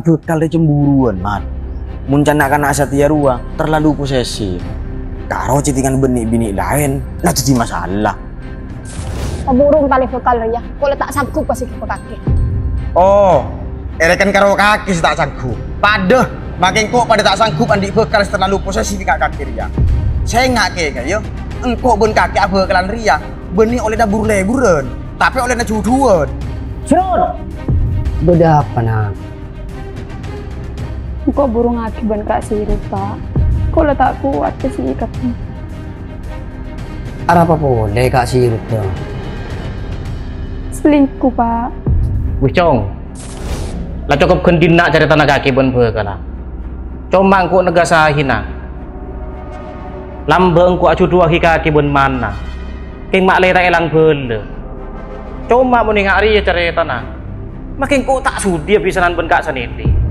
tak bekal dia cemburuan, Mat. Muncanakan anak setia ruang, terlalu posesif. Karo citingan benih-benih lain, nah jadi masalah. Paburung tali bekal ya, kalau tak sanggup pasti ke kaki. Oh, erekan karo kaki tak sanggup. Padah, makin kok pada tak sanggup andik bekal terlalu posesif kaki ria. Saya nggak kayak yo, engkau ben kaki apa bekalan ria, benih oleh dapur leburan, tapi oleh na cuduan. Surut! Beda apa nak? Kok burung akiban kak sirup pak? Kok tak kuat kesikapnya? Ada apa boleh kak sirup tuh? Selingkuh pak. Wih cong, lah cukup kendin nak cari tanah kaki ben bekala. Cuma engkau negasa hina. Lamba engkau acu dua kaki ben mana? Keng mak lera elang bele. Cuma mending hari ya cari tanah. Makin kau tak sudi pisanan ben kak sendiri.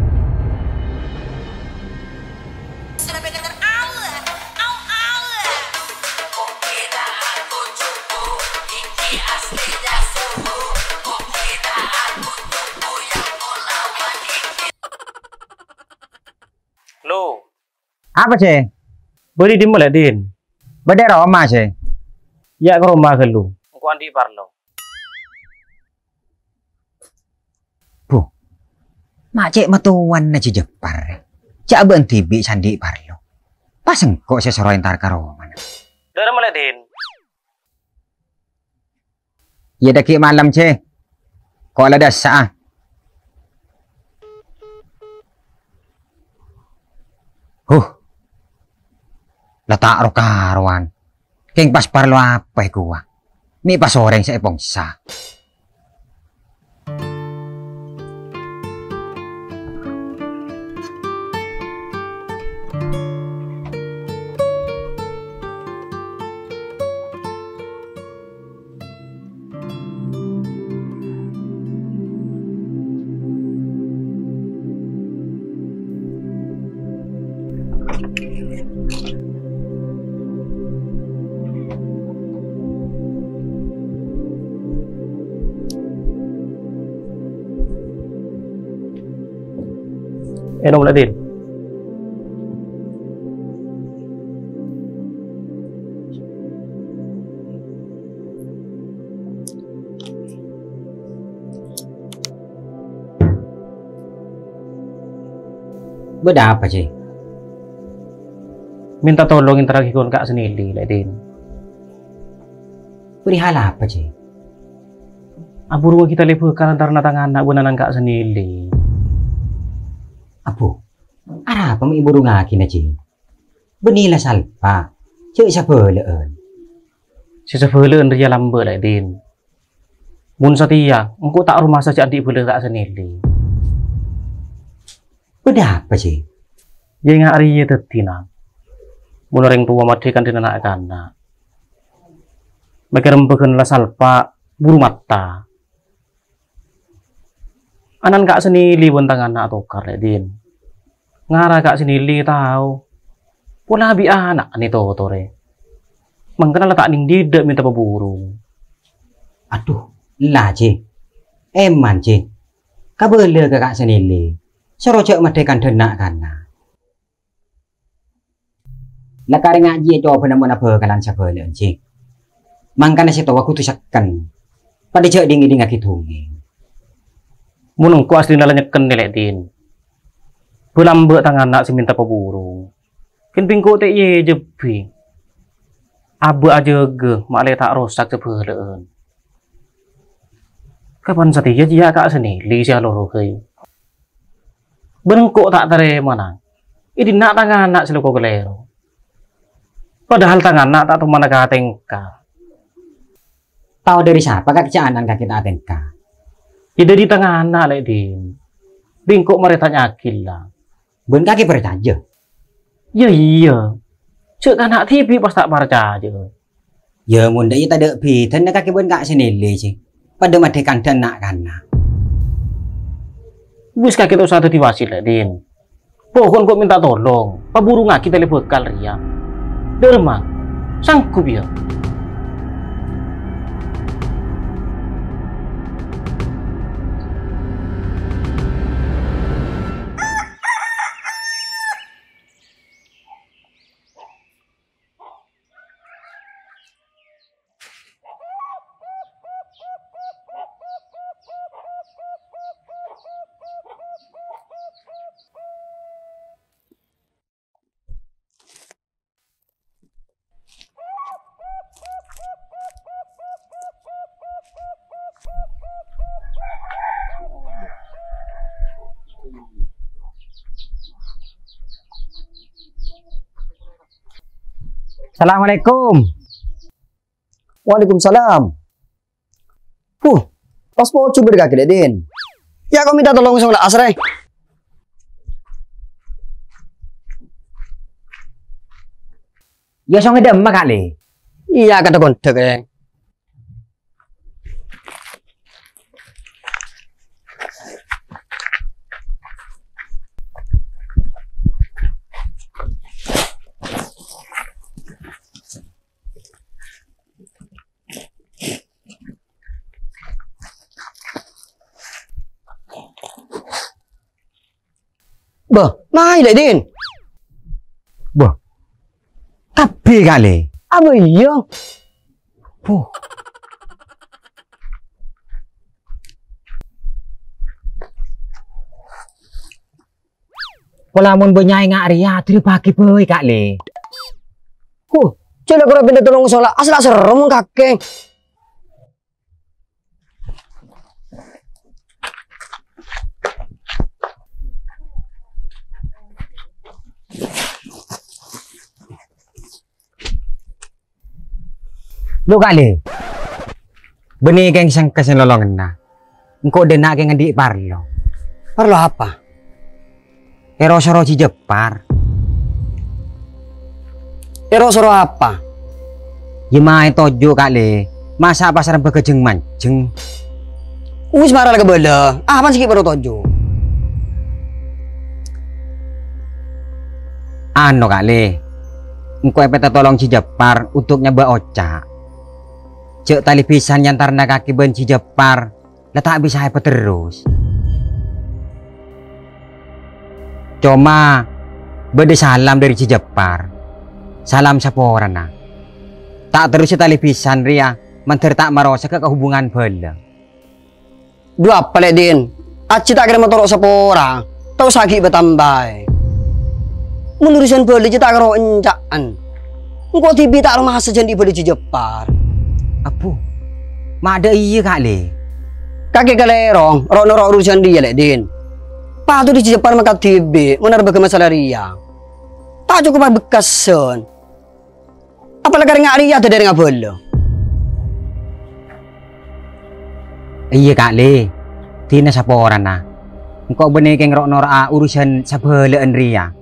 Lo, Apa sih? beri di mana din? Beda rumah sih. Ya ke rumah ke lu. Engkau andi parlo. Bu, mak cek matuan na ci Jepar. Cak berhenti bi sandi parlo. Pas engkau sesuai entar karo mana? Dari mana din? Ya daki malam cek. Kau ada sah. Letak ro karuan. Keng pas parlo apa gua. Mi pas soreng saya pongsa. Dong lah din. Beda apa sih? Minta tolongin terakhir kon kak senili lah din. Perihal apa sih? Aburu kita lepas karantar na tangan anak bunanan kak senili. Apo? Ara apa mi ibu ngaki na ci? Benila salpa. Cek siapa leun? Si sebelah ria lamba lah din. Mun setia, engkau tak rumah saja adik boleh kak senili. Beda apa sih? Ya ngak ria tetina. Mun orang tua matikan di anak anak. Mereka rembekan lah salpa buru mata. Anan kak senili bentang anak tokar lah din. Ngara kak senili tahu. Pola bi anak ani totore. Mangkana letak ning didak minta peburu. Aduh, lah ci. Eman ci. Kabele ke kak senili. Serojak madekan denak kana. Lakari ngaji coba benar-benar bekalan sebelen ci. Mangkana si tahu aku tuh sakkan. Pada cek dingin ngaki Munung ku asli nala nyeken nilai din. Belambe tangan nak si minta peburu. Kin pingko te ye jepi. Abu aja ge mak tak rosak sebeleun. Kapan setia dia kak seni li sia loro kei. Benengkok tak terima nang. Ini nak tangan nak seloko kelero. Padahal tangan nak tak teman nak tengka. Tahu dari siapa kak kecaanan kaki tak tengka? Tidak di tengah anak lek din. Bingkok mereka nyakil lah. Bun kaki percaya. Ya iya. Cek anak TV pas tak percaya. Ya munda iya tak ada pitan kaki bun kak senili sih. Pada madekan denak kana. Wis kaki tu satu diwasil lek din. Pohon kok minta tolong. Paburu ngaki telepon bekal ria. Derma. Sanggup ya. Assalamualaikum. Waalaikumsalam. Paspor coba dekat ke Din. Ya kau minta tolong sama Asre. Ya song ngedem kali. Iya kata kontak ya. Bah, mai lại Din. Boh. Kabeh kali. Apa iya? Puh. Pelamun benyai ngak ria tu pagi boy kali. Coba kau pinta tolong soal asal serem kakek. Lu kali. Benih keng sang kesen lolongan na. Engkau dena keng ngedik parlo. Perlu apa? Erosoro ci Jepar. Soro apa? Yemai tojo kali. Masa pasar bekejeng manceng. Wis marah lagi bela. Apa sih baru tojo? Ano kali. Engkau peta tolong ci Jepar untuk nyoba oca. Cek tali pisan yang tarna kaki benci Jepar. Letak bisa apa terus. Cuma bede salam dari ci Jepar. Salam saporana. Tak terus tali pisan ria. Menteri tak marosa ke hubungan bela. Dua apa lek Din? Aci tak kira motor sepora. Tahu sakit bertambah. Menurusan beli tak kira encakan. Engkau tibi tak rumah saja di beli Jepar. Apa? Mak ada iya kali. Kakek kalerong, rok urusan dia lek Din. Patu di Jepar maka tibi, menar bagi masalah ria. Tak cukup bekasan. Apalagi ngak ria ada dari ngabelo. Iya kali. Tina saporan na. Engkau benih keng rok nora urusan sabelaan ria.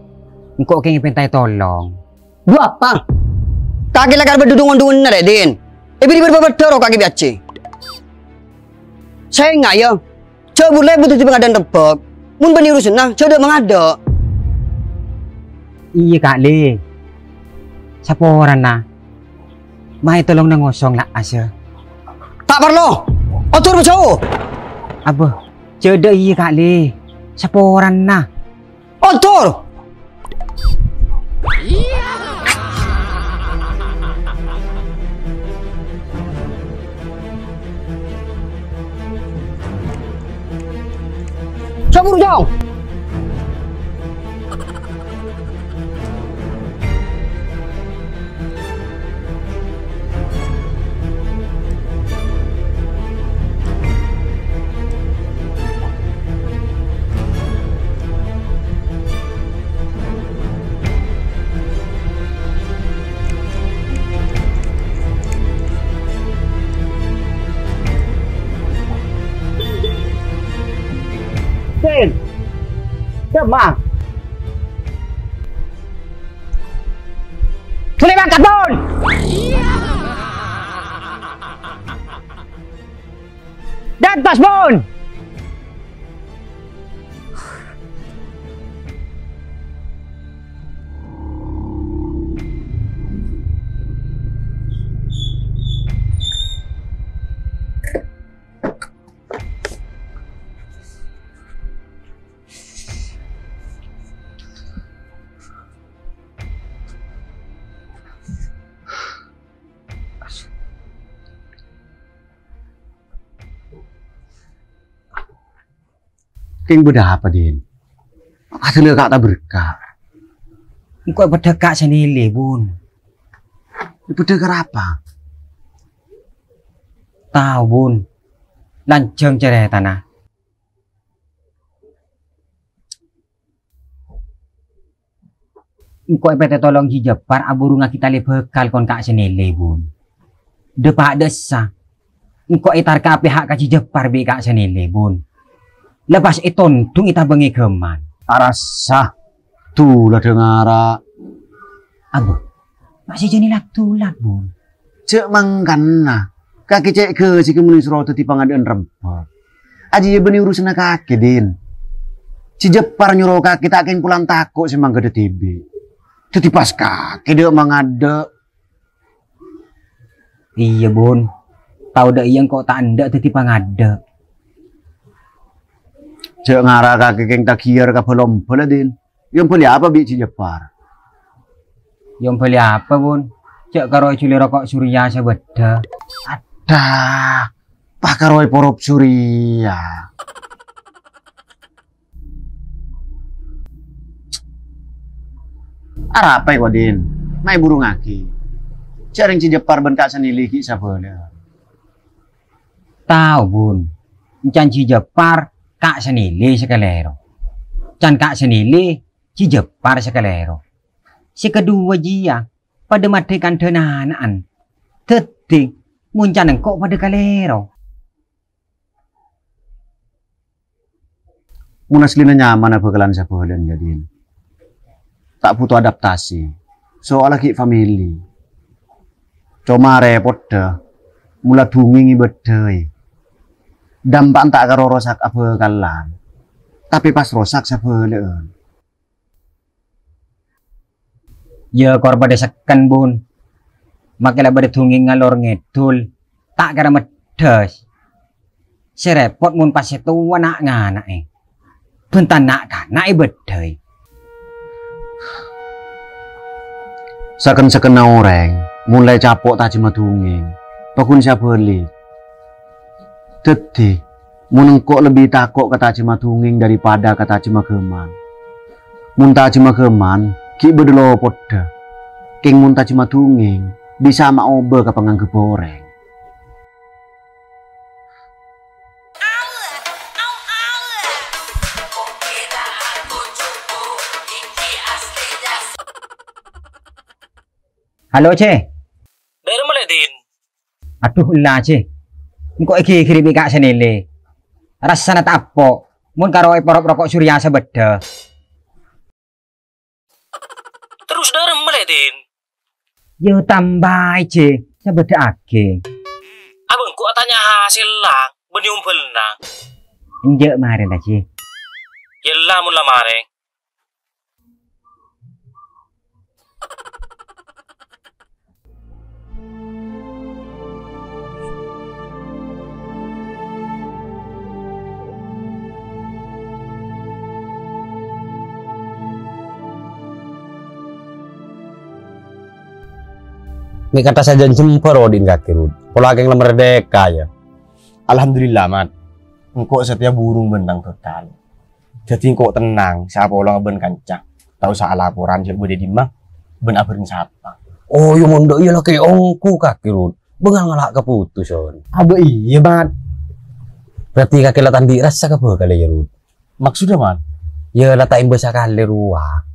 Engkau keng pentai tolong. Dua apa? Kakek lagi berdudungan-dungan na lek Din. Beri berbeda kaki biaci. Saya nggak ya. Coba boleh butuh di pengadaan tebak. Mun bani urusan nah, coba mengada. Iya kali. Saporan na. Mai tolong na ngosong lah asa. Tak perlu. Otor berjauh. Apa? Coba iya kali. Saporan na. Otor. Cabur jauh. Din. Demang. Sulaiman Kabon. Dan Tasbon. King budak apa Din? Hasilnya kak tak berkah. Engkau berdekak senile bun. Berdekak apa? Tahu bun. Lanceng cerai tanah. engko epete tolong Ji Jepar aburunga kita le bekal kon kak senile bun. Depak desa. Engko itar ka pihak ka Ji Jepar bi kak senile bun. Lepas itontung ita bengi geman. Arasa tulah dengara. Abu. Masih jenilak tulak bun. Cek mangkana. Kaki cek ke si kemulis roto di pengadilan rempah. Aji ya beni urusan kaki din. Si Jepar nyuruh kaki tak akan pulang takut si mangga de TB. Itu pas kaki dia mangade. Iya bun. Tahu dah yang kau tak anda teti pangada. Cek ngarah kaki keng tak kiar ka pelom peladin. Yang beli apa bi si Jepar? Yang beli apa bun? Cek karo culi rokok Surya sebeda. Dah, pakaroi porop Surya. Arapai kau din? Mai burung aki. Cering si Jepar ben kak senili ki sabole. Tahu bun. Encan Ci Jepar kak senili sekalero. Can kak senili Ci Jepar sekalero. Si kedua jia pada matikan tenanaan. Teting muncan engkau pada kalero. Munaslina nyaman apa kelan sabolan jadin. Tak butuh adaptasi. Soal lagi family. Cuma repot dah. Mula dungingi bedai. Dampak tak karo rosak apa kalan. Tapi pas rosak sabolan. Ya korban desakan bun. Makilah pada tunging ngalor ngedul. Tak kira medes. Serepot mun pas itu anak nganak Bentar nak kanak bedai. Seken-seken orang mulai capok tak cuma tunging. Pakun siapa beli. Teti menengkok lebih takut kata cima tunging daripada kata cima keman. Munta cima keman ki bedelo poda. King munta cima tunging bisa mak obe ke penganggep orang. Halo Ce. Dari mana din? Aduh lah Ce. Engkau iki kiribi kak senile. Rasana tak apa. Mun karo porop rokok Surya sebeda. Terus dari mana din? Yo tambah Ce. Sebeda ake. Abang ku tanya hasil lang, beniumpel nang. Enjek mari lah Ce. Yelah mula mare. Ini kata saja jempol Odin kaki Rud. Pola yang merdeka ya. Alhamdulillah mat. Engkau setiap burung bentang total. Jadi engkau tenang. Siapa orang ben kancah. Tahu saat laporan siapa bude di mah. Ben aberin siapa. Oh yang mondok iya lah kayak ongku kaki Rud. Bengal ngelak keputus on. Abe iya mat. Berarti kaki latan dirasa ke kali ya Rud. Maksudnya mat? Ya latain besar kali ruah.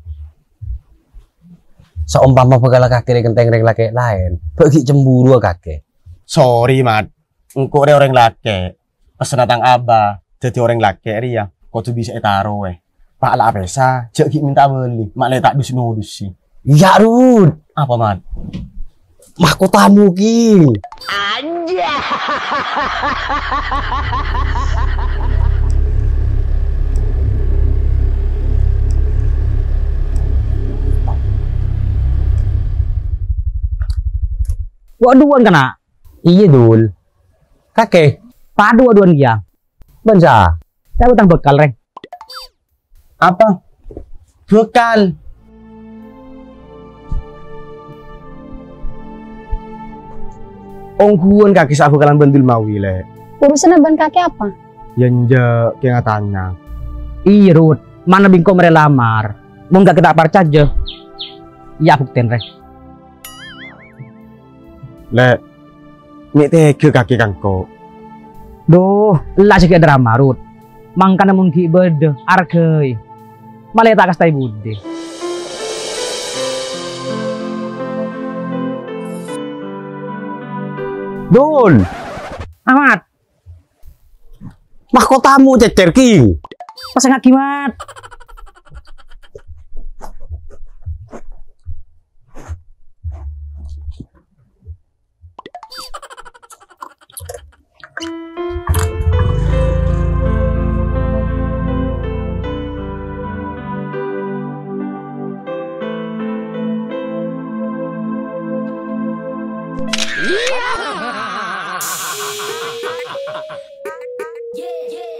Seumpama pegala kaki di kenteng reng laki lain, pergi cemburu kaki. Sorry mat, engkau orang laki, pesen datang abah, jadi orang laki ria, kau tuh bisa taruh Pak lah pesa, cek minta beli, mak le tak bisa nudus sih. Ya Rud, Apa mat? mahkotamu ki. Waduan kena. Iya dul. Kakek, Padu aduan dia. bensa. Saya utang bekal reng. Apa? Bekal. Ongkuan kaki sa bekalan bendul mawi le. Urusan ban kaki apa? Yanja kaya tanya. Iya Rud. Mana bingko merelamar. Mau nggak kita percaya aja. Iya buktiin reng. Le, nek tege kaki kangko. Duh, lah sih drama Rud. Mangkana mungkin beda argei. Malah tak kasih budi. Dul, Amat, mahkotamu cecer ki. pasang akimat. Yeah, yeah.